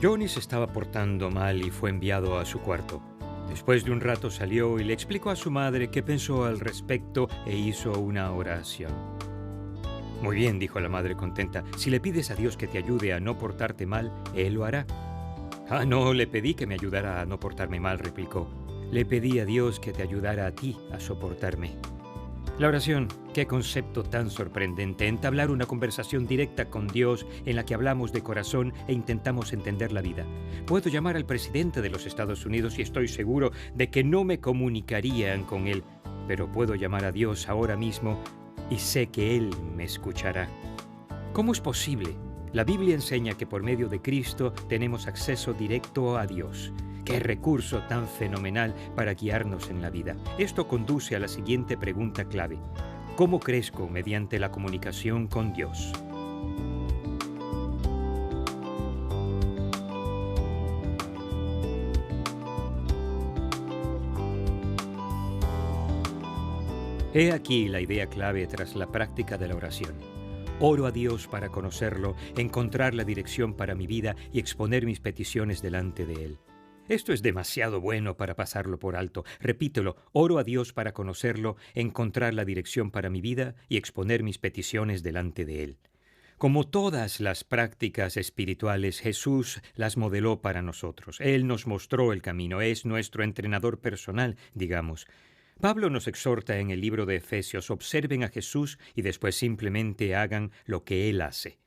Johnny se estaba portando mal y fue enviado a su cuarto. Después de un rato salió y le explicó a su madre qué pensó al respecto e hizo una oración. «Muy bien», dijo la madre contenta. «Si le pides a Dios que te ayude a no portarte mal, Él lo hará». «Ah, no le pedí que me ayudara a no portarme mal», replicó. «Le pedí a Dios que te ayudara a ti a soportarme». La oración, qué concepto tan sorprendente, entablar una conversación directa con Dios en la que hablamos de corazón e intentamos entender la vida. Puedo llamar al presidente de los Estados Unidos y estoy seguro de que no me comunicarían con él, pero puedo llamar a Dios ahora mismo y sé que Él me escuchará. ¿Cómo es posible? La Biblia enseña que por medio de Cristo tenemos acceso directo a Dios. ¡Qué recurso tan fenomenal para guiarnos en la vida! Esto conduce a la siguiente pregunta clave. ¿Cómo crezco mediante la comunicación con Dios? He aquí la idea clave tras la práctica de la oración. Oro a Dios para conocerlo, encontrar la dirección para mi vida y exponer mis peticiones delante de Él. Esto es demasiado bueno para pasarlo por alto. Repítelo, oro a Dios para conocerlo, encontrar la dirección para mi vida y exponer mis peticiones delante de Él. Como todas las prácticas espirituales, Jesús las modeló para nosotros. Él nos mostró el camino, es nuestro entrenador personal, digamos. Pablo nos exhorta en el libro de Efesios, observen a Jesús y después simplemente hagan lo que Él hace.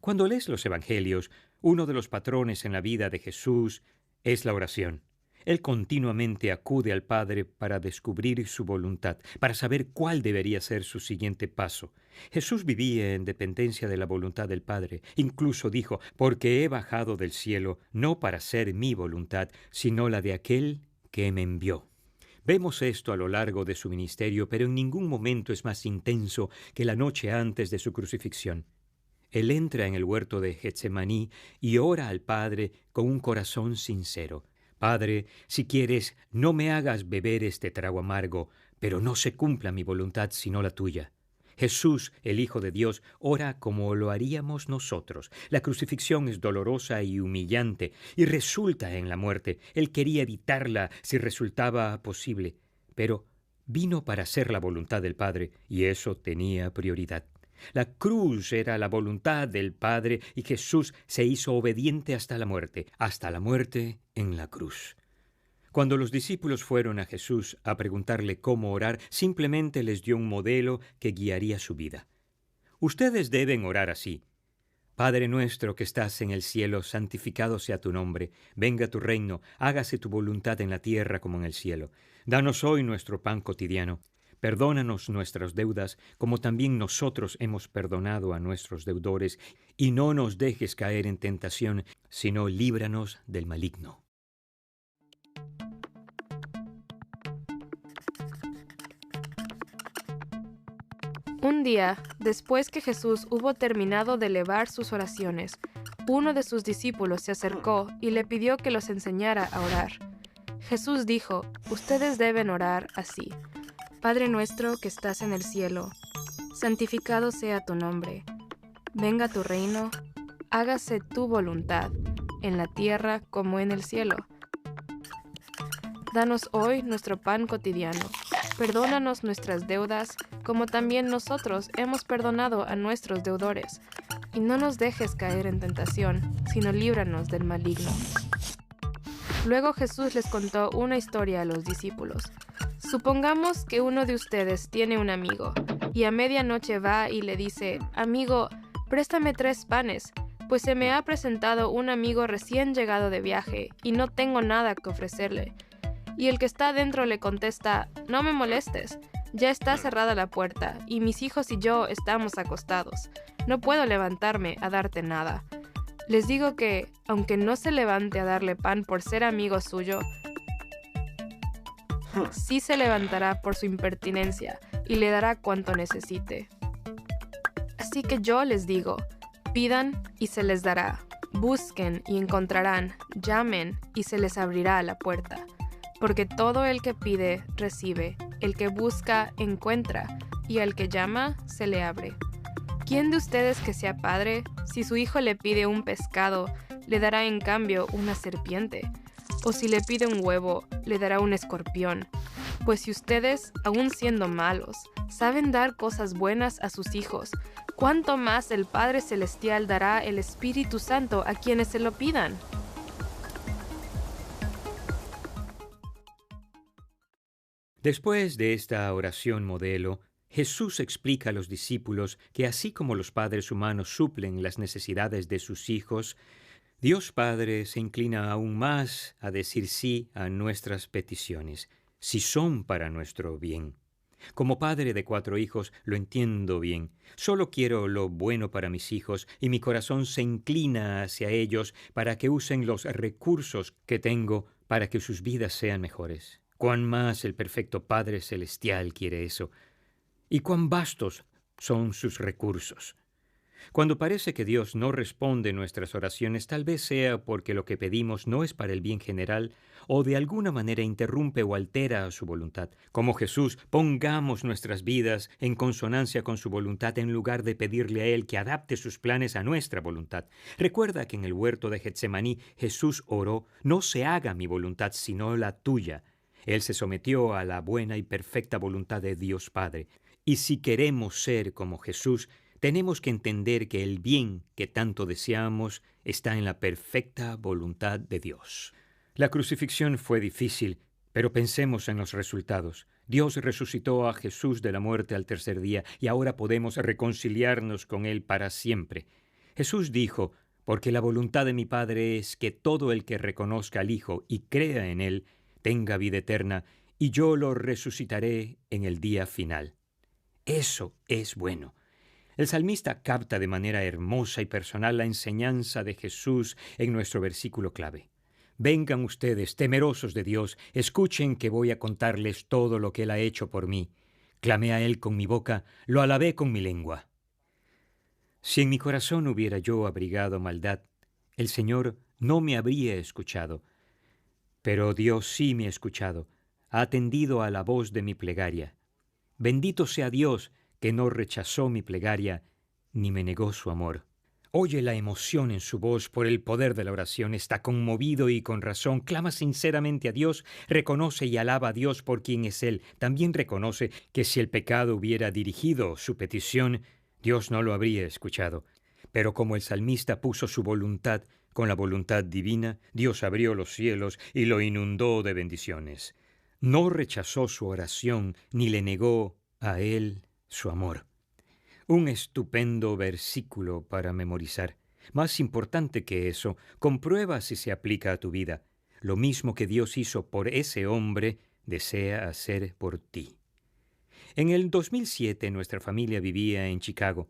Cuando lees los Evangelios, uno de los patrones en la vida de Jesús es la oración. Él continuamente acude al Padre para descubrir su voluntad, para saber cuál debería ser su siguiente paso. Jesús vivía en dependencia de la voluntad del Padre. Incluso dijo, porque he bajado del cielo no para hacer mi voluntad, sino la de aquel que me envió. Vemos esto a lo largo de su ministerio, pero en ningún momento es más intenso que la noche antes de su crucifixión. Él entra en el huerto de Getsemaní y ora al Padre con un corazón sincero. Padre, si quieres, no me hagas beber este trago amargo, pero no se cumpla mi voluntad sino la tuya. Jesús, el Hijo de Dios, ora como lo haríamos nosotros. La crucifixión es dolorosa y humillante y resulta en la muerte. Él quería evitarla si resultaba posible, pero vino para hacer la voluntad del Padre y eso tenía prioridad. La cruz era la voluntad del Padre y Jesús se hizo obediente hasta la muerte en la cruz. Cuando los discípulos fueron a Jesús a preguntarle cómo orar, simplemente les dio un modelo que guiaría su vida. Ustedes deben orar así. Padre nuestro que estás en el cielo, santificado sea tu nombre. Venga tu reino, hágase tu voluntad en la tierra como en el cielo. Danos hoy nuestro pan cotidiano. Perdónanos nuestras deudas, como también nosotros hemos perdonado a nuestros deudores, y no nos dejes caer en tentación, sino líbranos del maligno. Un día, después que Jesús hubo terminado de elevar sus oraciones, uno de sus discípulos se acercó y le pidió que los enseñara a orar. Jesús dijo, ustedes deben orar así. Padre nuestro que estás en el cielo, santificado sea tu nombre. Venga tu reino, hágase tu voluntad, en la tierra como en el cielo. Danos hoy nuestro pan cotidiano. Perdónanos nuestras deudas, como también nosotros hemos perdonado a nuestros deudores. Y no nos dejes caer en tentación, sino líbranos del maligno. Luego Jesús les contó una historia a los discípulos. Supongamos que uno de ustedes tiene un amigo, y a medianoche va y le dice, amigo, préstame 3 panes, pues se me ha presentado un amigo recién llegado de viaje, y no tengo nada que ofrecerle. Y el que está dentro le contesta, no me molestes, ya está cerrada la puerta, y mis hijos y yo estamos acostados. No puedo levantarme a darte nada. Les digo que, aunque no se levante a darle pan por ser amigo suyo, sí se levantará por su impertinencia y le dará cuanto necesite. Así que yo les digo, pidan y se les dará, busquen y encontrarán, llamen y se les abrirá la puerta. Porque todo el que pide, recibe, el que busca, encuentra, y al que llama, se le abre. ¿Quién de ustedes que sea padre, si su hijo le pide un pescado, le dará en cambio una serpiente? O si le pide un huevo, le dará un escorpión. Pues si ustedes, aun siendo malos, saben dar cosas buenas a sus hijos, ¿cuánto más el Padre Celestial dará el Espíritu Santo a quienes se lo pidan? Después de esta oración modelo, Jesús explica a los discípulos que así como los padres humanos suplen las necesidades de sus hijos, Dios Padre se inclina aún más a decir sí a nuestras peticiones, si son para nuestro bien. Como padre de 4 hijos, lo entiendo bien. Solo quiero lo bueno para mis hijos y mi corazón se inclina hacia ellos para que usen los recursos que tengo para que sus vidas sean mejores. Cuán más el perfecto Padre Celestial quiere eso. Y cuán vastos son sus recursos. Cuando parece que Dios no responde nuestras oraciones, tal vez sea porque lo que pedimos no es para el bien general o de alguna manera interrumpe o altera su voluntad. Como Jesús, pongamos nuestras vidas en consonancia con su voluntad en lugar de pedirle a Él que adapte sus planes a nuestra voluntad. Recuerda que en el huerto de Getsemaní Jesús oró: no se haga mi voluntad sino la tuya. Él se sometió a la buena y perfecta voluntad de Dios Padre. Y si queremos ser como Jesús, tenemos que entender que el bien que tanto deseamos está en la perfecta voluntad de Dios. La crucifixión fue difícil, pero pensemos en los resultados. Dios resucitó a Jesús de la muerte al 3er día y ahora podemos reconciliarnos con Él para siempre. Jesús dijo: porque la voluntad de mi Padre es que todo el que reconozca al Hijo y crea en Él tenga vida eterna, y yo lo resucitaré en el día final. Eso es bueno. El salmista capta de manera hermosa y personal la enseñanza de Jesús en nuestro versículo clave. Vengan ustedes, temerosos de Dios, escuchen que voy a contarles todo lo que Él ha hecho por mí. Clamé a Él con mi boca, lo alabé con mi lengua. Si en mi corazón hubiera yo abrigado maldad, el Señor no me habría escuchado. Pero Dios sí me ha escuchado, ha atendido a la voz de mi plegaria. Bendito sea Dios, que no rechazó mi plegaria, ni me negó su amor. Oye la emoción en su voz por el poder de la oración, está conmovido y con razón, clama sinceramente a Dios, reconoce y alaba a Dios por quien es Él. También reconoce que si el pecado hubiera dirigido su petición, Dios no lo habría escuchado. Pero como el salmista puso su voluntad con la voluntad divina, Dios abrió los cielos y lo inundó de bendiciones. No rechazó su oración ni le negó a Él su amor. Un estupendo versículo para memorizar. Más importante que eso, comprueba si se aplica a tu vida. Lo mismo que Dios hizo por ese hombre, desea hacer por ti. En el 2007 nuestra familia vivía en Chicago.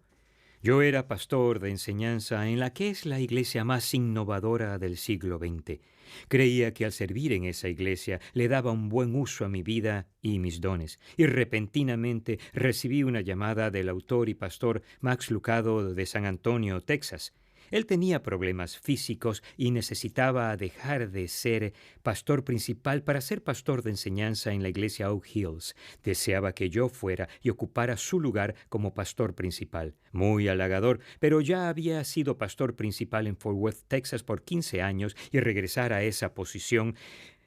Yo era pastor de enseñanza en la que es la iglesia más innovadora del siglo XX. Creía que al servir en esa iglesia le daba un buen uso a mi vida y mis dones. Y repentinamente recibí una llamada del autor y pastor Max Lucado de San Antonio, Texas. Él tenía problemas físicos y necesitaba dejar de ser pastor principal para ser pastor de enseñanza en la iglesia Oak Hills. Deseaba que yo fuera y ocupara su lugar como pastor principal. Muy halagador, pero ya había sido pastor principal en Fort Worth, Texas por 15 años y regresar a esa posición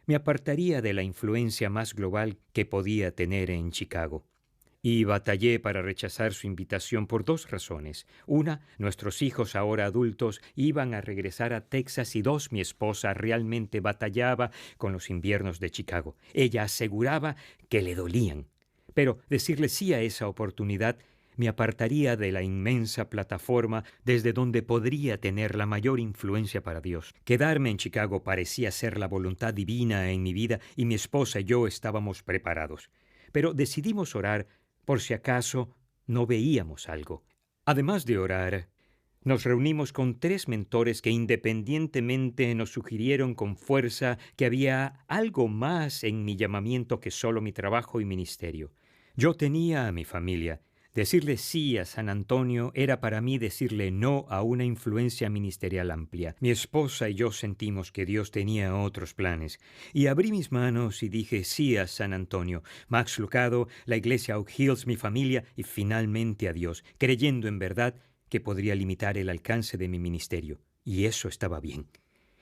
me apartaría de la influencia más global que podía tener en Chicago. Y batallé para rechazar su invitación por 2 razones. Una, nuestros hijos ahora adultos iban a regresar a Texas y 2, mi esposa realmente batallaba con los inviernos de Chicago. Ella aseguraba que le dolían. Pero decirle sí a esa oportunidad me apartaría de la inmensa plataforma desde donde podría tener la mayor influencia para Dios. Quedarme en Chicago parecía ser la voluntad divina en mi vida y mi esposa y yo estábamos preparados. Pero decidimos orar por si acaso no veíamos algo. Además de orar, nos reunimos con 3 mentores que independientemente nos sugirieron con fuerza que había algo más en mi llamamiento que solo mi trabajo y ministerio. Yo tenía a mi familia. Decirle sí a San Antonio era para mí decirle no a una influencia ministerial amplia. Mi esposa y yo sentimos que Dios tenía otros planes. Y abrí mis manos y dije sí a San Antonio, Max Lucado, la iglesia Oak Hills, mi familia y finalmente a Dios, creyendo en verdad que podría limitar el alcance de mi ministerio. Y eso estaba bien.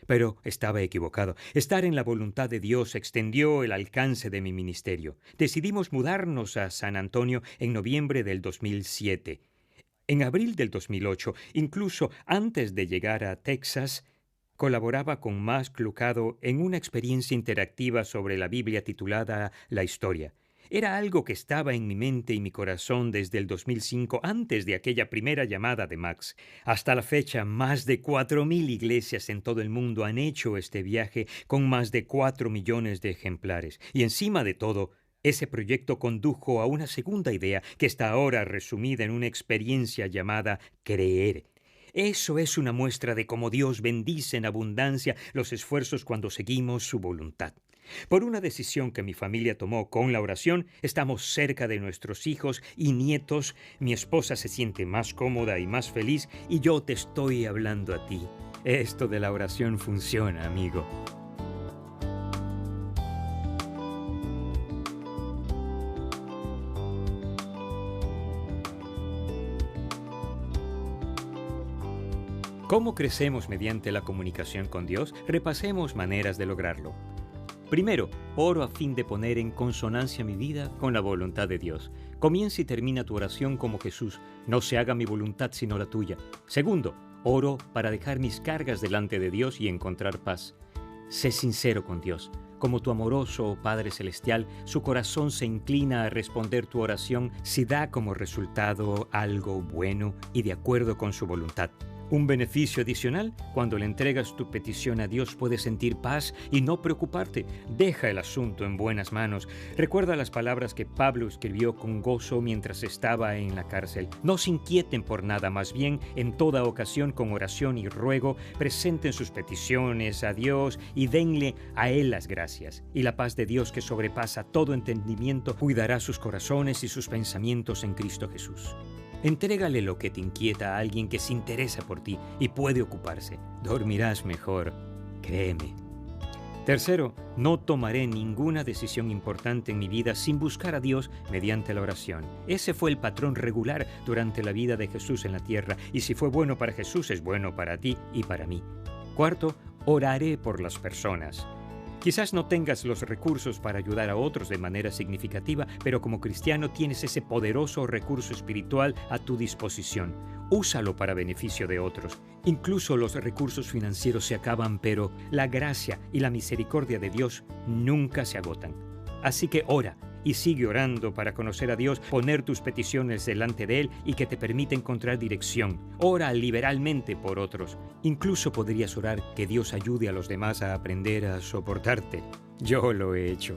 Pero estaba equivocado. Estar en la voluntad de Dios extendió el alcance de mi ministerio. Decidimos mudarnos a San Antonio en noviembre del 2007. En abril del 2008, incluso antes de llegar a Texas, colaboraba con Max Lucado en una experiencia interactiva sobre la Biblia titulada La Historia. Era algo que estaba en mi mente y mi corazón desde el 2005, antes de aquella primera llamada de Max. Hasta la fecha, más de 4.000 iglesias en todo el mundo han hecho este viaje con más de 4 millones de ejemplares. Y encima de todo, ese proyecto condujo a una segunda idea que está ahora resumida en una experiencia llamada creer. Eso es una muestra de cómo Dios bendice en abundancia los esfuerzos cuando seguimos su voluntad. Por una decisión que mi familia tomó con la oración, estamos cerca de nuestros hijos y nietos, mi esposa se siente más cómoda y más feliz y yo te estoy hablando a ti. Esto de la oración funciona, amigo. ¿Cómo crecemos mediante la comunicación con Dios? Repasemos maneras de lograrlo. Primero, oro a fin de poner en consonancia mi vida con la voluntad de Dios. Comienza y termina tu oración como Jesús. No se haga mi voluntad sino la tuya. Segundo, oro para dejar mis cargas delante de Dios y encontrar paz. Sé sincero con Dios. Como tu amoroso Padre Celestial, su corazón se inclina a responder tu oración si da como resultado algo bueno y de acuerdo con su voluntad. Un beneficio adicional, cuando le entregas tu petición a Dios puedes sentir paz y no preocuparte. Deja el asunto en buenas manos. Recuerda las palabras que Pablo escribió con gozo mientras estaba en la cárcel. No se inquieten por nada, más bien en toda ocasión con oración y ruego presenten sus peticiones a Dios y denle a Él las gracias. Y la paz de Dios que sobrepasa todo entendimiento cuidará sus corazones y sus pensamientos en Cristo Jesús. Entrégale lo que te inquieta a alguien que se interesa por ti y puede ocuparse. Dormirás mejor, créeme. Tercero, no tomaré ninguna decisión importante en mi vida sin buscar a Dios mediante la oración. Ese fue el patrón regular durante la vida de Jesús en la tierra, y si fue bueno para Jesús, es bueno para ti y para mí. Cuarto, oraré por las personas. Quizás no tengas los recursos para ayudar a otros de manera significativa, pero como cristiano tienes ese poderoso recurso espiritual a tu disposición. Úsalo para beneficio de otros. Incluso los recursos financieros se acaban, pero la gracia y la misericordia de Dios nunca se agotan. Así que ora y sigue orando para conocer a Dios, poner tus peticiones delante de Él y que te permita encontrar dirección. Ora liberalmente por otros. Incluso podrías orar que Dios ayude a los demás a aprender a soportarte. Yo lo he hecho.